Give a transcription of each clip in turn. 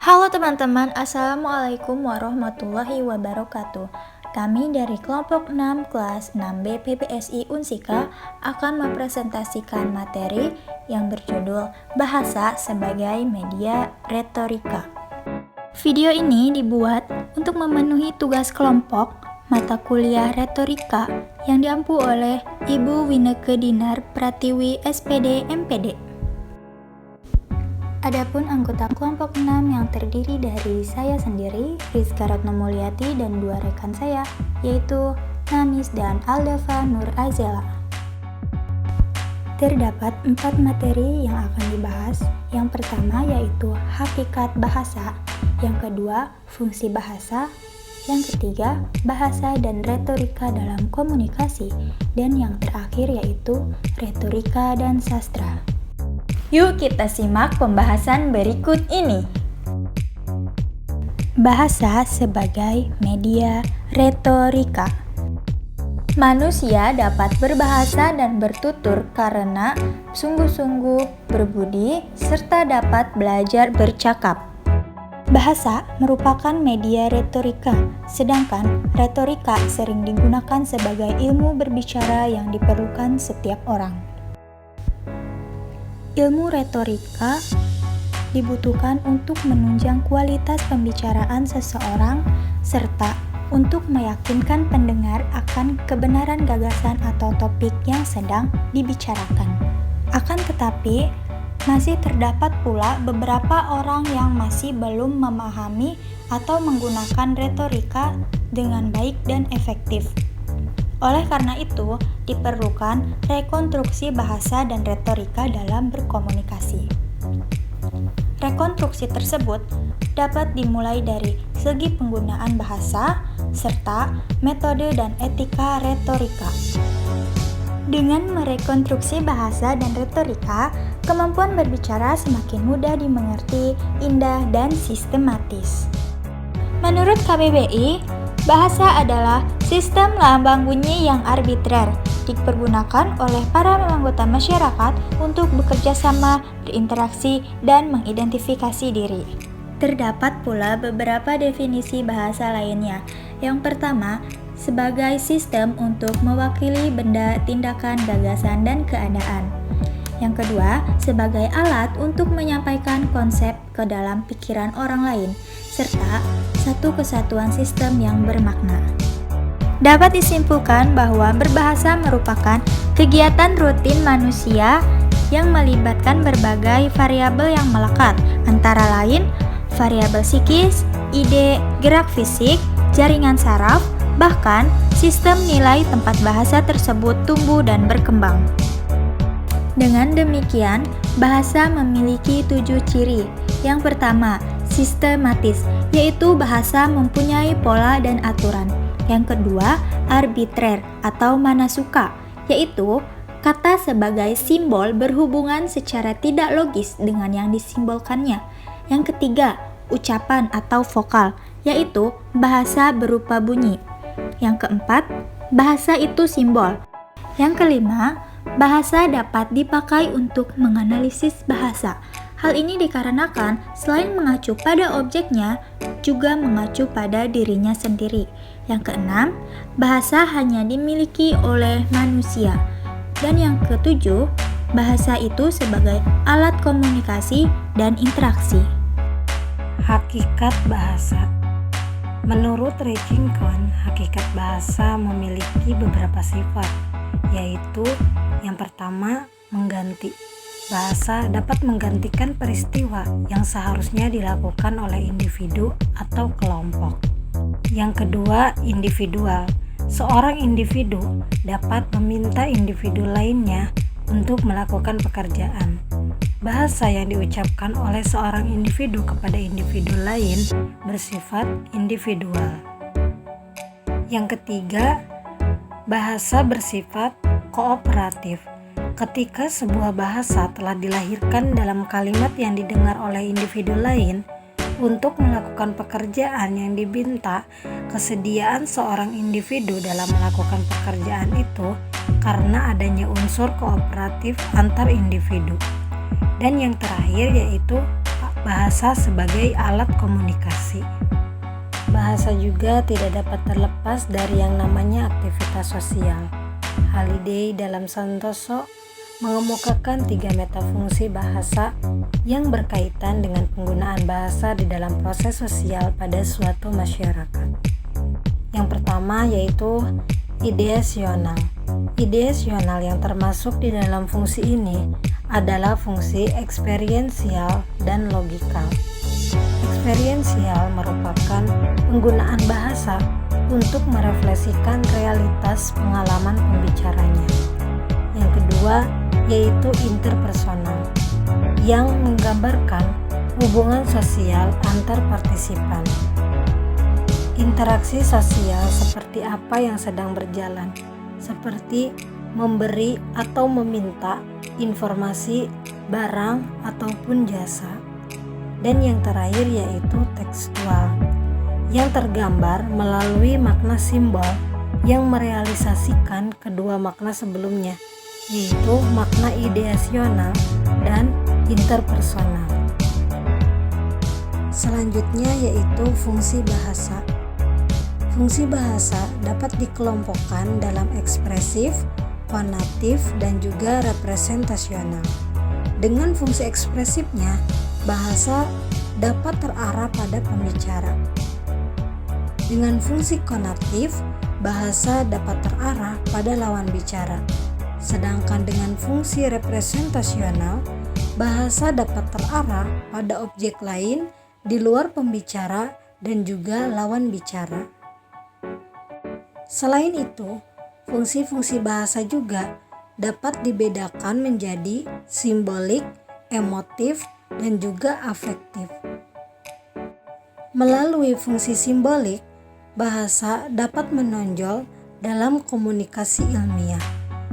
Halo teman-teman, Assalamualaikum warahmatullahi wabarakatuh. Kami dari kelompok 6 kelas 6B PPSI Unsika akan mempresentasikan materi yang berjudul Bahasa sebagai Media Retorika. Video ini dibuat untuk memenuhi tugas kelompok mata kuliah retorika yang diampu oleh Ibu Wineke Dinar Pratiwi SPD MPD. Adapun anggota kelompok 6 yang terdiri dari saya sendiri, Rizka Ratno Mulyati, dan dua rekan saya, yaitu Namis dan Aldafa Nur Azela. Terdapat 4 materi yang akan dibahas. Yang pertama yaitu hakikat bahasa, yang kedua fungsi bahasa, yang ketiga bahasa dan retorika dalam komunikasi, dan yang terakhir yaitu retorika dan sastra. Yuk kita simak pembahasan berikut ini. Bahasa sebagai media retorika. Manusia dapat berbahasa dan bertutur karena sungguh-sungguh berbudi serta dapat belajar bercakap. Bahasa merupakan media retorika, sedangkan retorika sering digunakan sebagai ilmu berbicara yang diperlukan setiap orang. Ilmu retorika dibutuhkan untuk menunjang kualitas pembicaraan seseorang serta untuk meyakinkan pendengar akan kebenaran gagasan atau topik yang sedang dibicarakan. Akan tetapi, masih terdapat pula beberapa orang yang masih belum memahami atau menggunakan retorika dengan baik dan efektif. Oleh karena itu, diperlukan rekonstruksi bahasa dan retorika dalam berkomunikasi. Rekonstruksi tersebut dapat dimulai dari segi penggunaan bahasa, serta metode dan etika retorika. Dengan merekonstruksi bahasa dan retorika, kemampuan berbicara semakin mudah dimengerti, indah, dan sistematis. Menurut KBBI, bahasa adalah sistem lambang bunyi yang arbitrer, dipergunakan oleh para anggota masyarakat untuk bekerja sama, berinteraksi, dan mengidentifikasi diri. Terdapat pula beberapa definisi bahasa lainnya. Yang pertama, sebagai sistem untuk mewakili benda, tindakan, gagasan, dan keadaan. Yang kedua, sebagai alat untuk menyampaikan konsep ke dalam pikiran orang lain, serta satu kesatuan sistem yang bermakna. Dapat disimpulkan bahwa berbahasa merupakan kegiatan rutin manusia yang melibatkan berbagai variabel yang melekat, antara lain variabel psikis, ide, gerak fisik, jaringan saraf, bahkan sistem nilai tempat bahasa tersebut tumbuh dan berkembang. Dengan demikian, bahasa memiliki 7 ciri. Yang pertama, sistematis, yaitu bahasa mempunyai pola dan aturan. Yang kedua, arbitrer atau manasuka, yaitu kata sebagai simbol berhubungan secara tidak logis dengan yang disimbolkannya. Yang ketiga, ucapan atau vokal, yaitu bahasa berupa bunyi. Yang keempat, bahasa itu simbol. Yang kelima, bahasa dapat dipakai untuk menganalisis bahasa. Hal ini dikarenakan selain mengacu pada objeknya, juga mengacu pada dirinya sendiri. Yang keenam, bahasa hanya dimiliki oleh manusia. Dan yang ketujuh, bahasa itu sebagai alat komunikasi dan interaksi. Hakikat bahasa. Menurut Regine Cohn, hakikat bahasa memiliki beberapa sifat, yaitu yang pertama, mengganti. Bahasa dapat menggantikan peristiwa yang seharusnya dilakukan oleh individu atau kelompok. Yang kedua, individual. Seorang individu dapat meminta individu lainnya untuk melakukan pekerjaan. Bahasa yang diucapkan oleh seorang individu kepada individu lain bersifat individual. Yang ketiga, bahasa bersifat kooperatif. Ketika sebuah bahasa telah dilahirkan dalam kalimat yang didengar oleh individu lain untuk melakukan pekerjaan yang diminta, kesediaan seorang individu dalam melakukan pekerjaan itu karena adanya unsur kooperatif antar individu. Dan yang terakhir yaitu bahasa sebagai alat komunikasi. Bahasa juga tidak dapat terlepas dari yang namanya aktivitas sosial. Halliday dalam Santoso mengemukakan 3 metafungsi bahasa yang berkaitan dengan penggunaan bahasa di dalam proses sosial pada suatu masyarakat. Yang pertama yaitu ideasional. Ideasional yang termasuk di dalam fungsi ini adalah fungsi eksperiensial dan logikal. Eksperiensial merupakan penggunaan bahasa untuk merefleksikan realitas pengalaman pembicaranya. Yang kedua yaitu interpersonal, yang menggambarkan hubungan sosial antar partisipan. Interaksi sosial seperti apa yang sedang berjalan, seperti memberi atau meminta informasi, barang, ataupun jasa. Dan yang terakhir yaitu tekstual, yang tergambar melalui makna simbol yang merealisasikan kedua makna sebelumnya, yaitu makna ideasional dan interpersonal. Selanjutnya yaitu fungsi bahasa. Fungsi bahasa dapat dikelompokkan dalam ekspresif, fonatif, dan juga representasional. Dengan fungsi ekspresifnya, bahasa dapat terarah pada pembicara. Dengan fungsi konatif, bahasa dapat terarah pada lawan bicara. Sedangkan dengan fungsi representasional, bahasa dapat terarah pada objek lain di luar pembicara dan juga lawan bicara. Selain itu, fungsi-fungsi bahasa juga dapat dibedakan menjadi simbolik, emotif, dan juga afektif. Melalui fungsi simbolik, bahasa dapat menonjol dalam komunikasi ilmiah.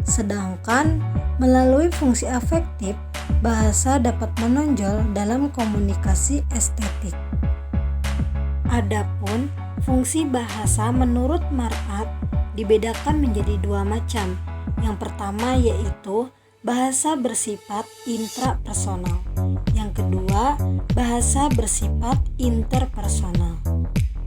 Sedangkan melalui fungsi afektif, bahasa dapat menonjol dalam komunikasi estetik. Adapun fungsi bahasa menurut Mar'at dibedakan menjadi 2 macam. Yang pertama yaitu bahasa bersifat intrapersonal. Yang kedua, bahasa bersifat interpersonal.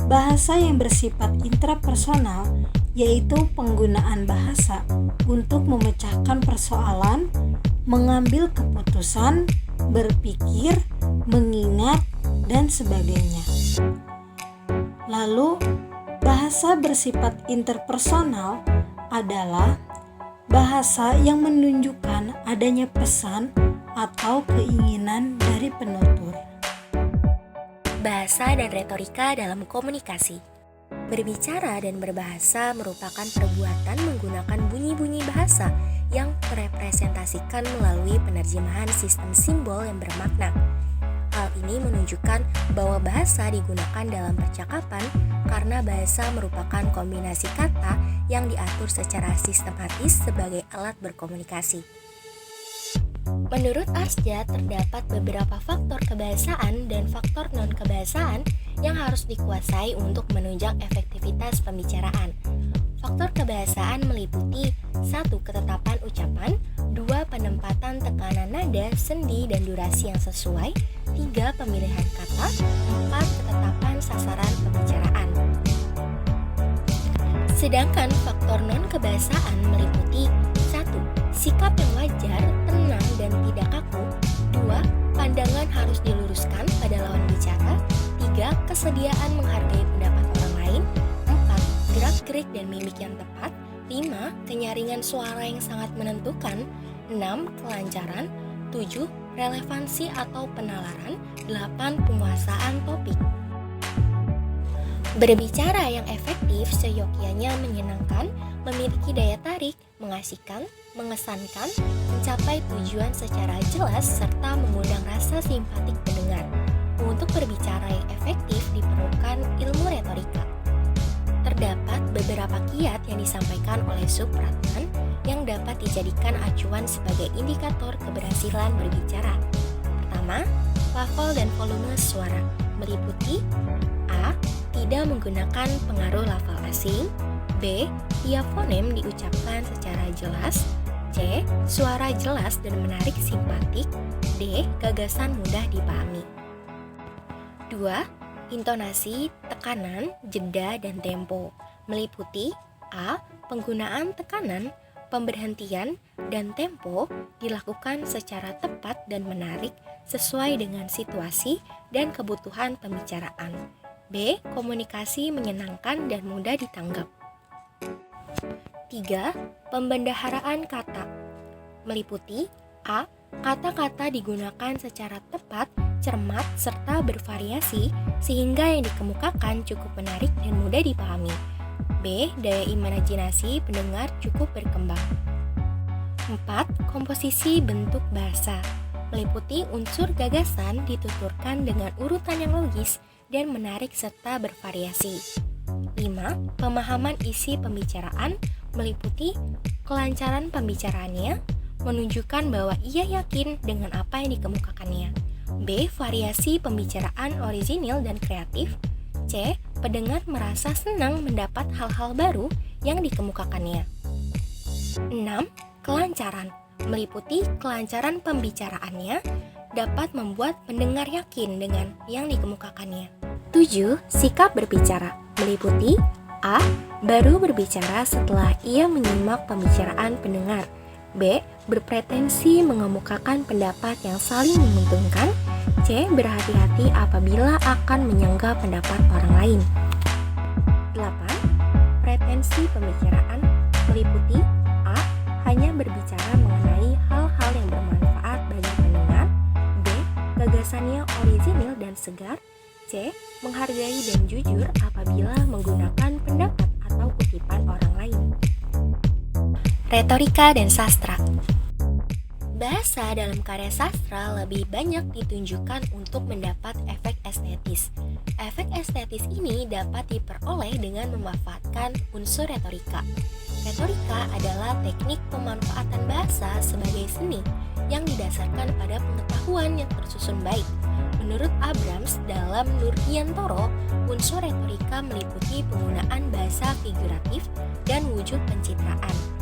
Bahasa yang bersifat intrapersonal yaitu penggunaan bahasa untuk memecahkan persoalan, mengambil keputusan, berpikir, mengingat, dan sebagainya. Lalu, bahasa bersifat interpersonal adalah bahasa yang menunjukkan adanya pesan atau keinginan dari penutur. Bahasa dan retorika dalam komunikasi. Berbicara dan berbahasa merupakan perbuatan menggunakan bunyi-bunyi bahasa yang merepresentasikan melalui penerjemahan sistem simbol yang bermakna. Hal ini menunjukkan bahwa bahasa digunakan dalam percakapan karena bahasa merupakan kombinasi kata yang diatur secara sistematis sebagai alat berkomunikasi. Menurut Arsja, terdapat beberapa faktor kebahasaan dan faktor non-kebahasaan yang harus dikuasai untuk menunjang efektivitas pembicaraan. Faktor kebahasaan meliputi 1. Ketetapan ucapan, 2. Penempatan tekanan nada, sendi, dan durasi yang sesuai, 3. Pemilihan kata, 4. Ketetapan sasaran pembicaraan. Sedangkan faktor non-kebahasaan meliputi 1. Sikap yang wajar, tenang, dan tidak kaku, 2. Pandangan harus diluruskan pada lawan bicara, 3. Kesediaan menghargai pendapat orang lain, 4. Gerak-gerik dan mimik yang tepat, 5. Kenyaringan suara yang sangat menentukan, 6. Kelancaran, 7. Relevansi atau penalaran, 8. Penguasaan topik. Berbicara yang efektif seyogyanya menyenangkan, memiliki daya tarik, mengasihkan, mengesankan, mencapai tujuan secara jelas, serta mengundang rasa simpatik pendengar. Untuk berbicara yang efektif diperlukan ilmu retorika. Terdapat beberapa kiat yang disampaikan oleh Supratman yang dapat dijadikan acuan sebagai indikator keberhasilan berbicara. Pertama, lafal dan volume suara meliputi A. Tidak menggunakan pengaruh lafal asing, B. Tiap fonem diucapkan secara jelas, C. Suara jelas dan menarik simpatik, D. Gagasan mudah dipahami. 2. Intonasi, tekanan, jeda, dan tempo meliputi A. Penggunaan tekanan, pemberhentian, dan tempo dilakukan secara tepat dan menarik sesuai dengan situasi dan kebutuhan pembicaraan. B. Komunikasi menyenangkan dan mudah ditanggap. 3. Pembendaharaan kata meliputi A. Kata-kata digunakan secara tepat, cermat, serta bervariasi sehingga yang dikemukakan cukup menarik dan mudah dipahami. B. Daya imajinasi pendengar cukup berkembang. 4. Komposisi bentuk bahasa meliputi unsur gagasan dituturkan dengan urutan yang logis dan menarik serta bervariasi. 5. Pemahaman isi pembicaraan meliputi kelancaran pembicaraannya, menunjukkan bahwa ia yakin dengan apa yang dikemukakannya. B. Variasi pembicaraan orisinil dan kreatif. C. Pendengar merasa senang mendapat hal-hal baru yang dikemukakannya. 6. Kelancaran meliputi kelancaran pembicaraannya dapat membuat pendengar yakin dengan yang dikemukakannya. 7. Sikap berbicara meliputi A. Baru berbicara setelah ia menyimak pembicaraan pendengar. B. Berpretensi mengemukakan pendapat yang saling menguntungkan. C. Berhati-hati apabila akan menyanggah pendapat orang lain. 8. Pretensi pembicaraan meliputi A. Hanya berbicara mengenai hal-hal yang bermanfaat bagi pendengar. B. Gagasannya orisinil dan segar. C. Menghargai dan jujur apabila menggunakan pendapat atau kutipan orang lain. Retorika dan sastra. Bahasa dalam karya sastra lebih banyak ditunjukkan untuk mendapat efek estetis. Efek estetis ini dapat diperoleh dengan memanfaatkan unsur retorika. Retorika adalah teknik pemanfaatan bahasa sebagai seni yang didasarkan pada pengetahuan yang tersusun baik. Menurut Abrams dalam Nurdiantoro, unsur retorika meliputi penggunaan bahasa figuratif dan wujud pencitraan.